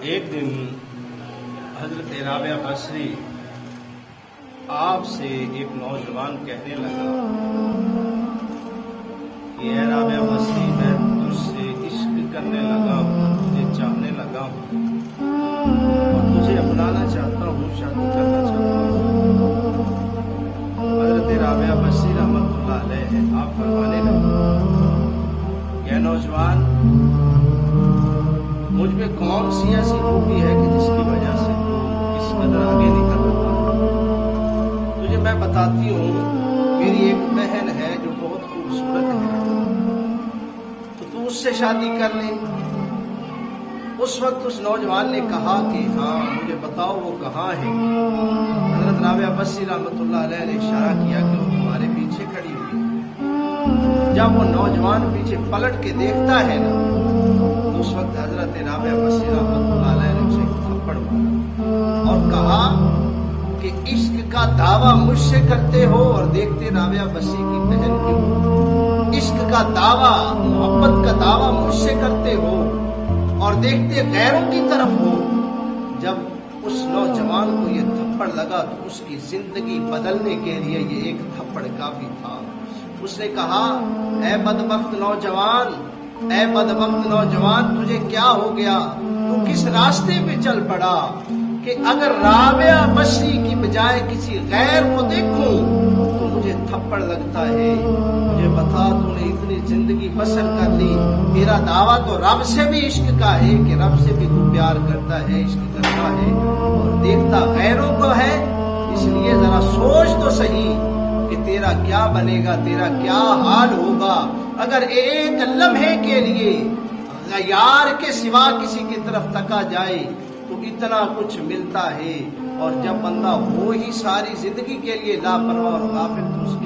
ایک دن حضرت رابعہ بصری آپ سے ایک نوجوان کہنے لگا کہ اے رابعہ بصری، میں تجھ سے عشق کرنے لگا ہوں، تجھے چاہنے لگا ہوں اور تجھے اپنانا چاہتا ہوں، شادی کرنا چاہتا ہوں۔ حضرت رابعہ بصری رحمۃ اللہ علیہ آپ فرمانے لگے، یہ نوجوان، مجھ میں کون سی ایسی خوبی ہے کہ جس کی وجہ سے تو اس قدر آگے نکل رہا ہے؟ تجھے میں بتاتی ہوں، میری ایک بہن ہے جو بہت خوبصورت ہے، تو اس سے شادی کر لے۔ اس وقت اس نوجوان نے کہا کہ ہاں، مجھے بتاؤ وہ کہاں ہے۔ حضرت رابعہ بصری رحمۃ اللہ علیہ نے اشارہ کیا کہ وہ تمہارے پیچھے کھڑی ہوئی ہے۔ جب وہ نوجوان پیچھے پلٹ کے دیکھتا ہے نا، تو اس وقت حضرت رابعہ بصری رحمۃ اللہ علیہ نے اسے تھپڑ مارا اور کہا کہ عشق کا دعویٰ مجھ سے کرتے ہو اور دیکھتے رابعہ بصری کی بہن کی ہو۔ عشق کا دعویٰ، محبت کا دعویٰ مجھ سے کرتے ہو اور دیکھتے غیروں کی طرف ہو۔ جب اس نوجوان کو یہ تھپڑ لگا تو اس کی زندگی بدلنے کے لیے یہ ایک تھپڑ کافی تھا۔ اس نے کہا، اے بدبخت نوجوان، اے بدبخت نوجوان، تجھے کیا ہو گیا؟ تو کس راستے پہ چل پڑا کہ اگر رابعہ بصری کی بجائے کسی غیر کو دیکھوں تو مجھے تھپڑ لگتا ہے؟ مجھے بتا، تو نے اتنی زندگی بسر کر لی، میرا دعویٰ تو رب سے بھی عشق کا ہے کہ رب سے بھی تو پیار کرتا ہے، عشق کرتا ہے، اور دیکھتا غیروں کو ہے۔ اس لیے ذرا سوچ تو صحیح کہ تیرا کیا بنے گا، تیرا کیا حال ہوگا اگر ایک لمحے کے لیے غیار کے سوا کسی کی طرف تکا جائے تو اتنا کچھ ملتا ہے، اور جب بندہ ہو ہی ساری زندگی کے لیے لاپرواہ اور غافل تو اس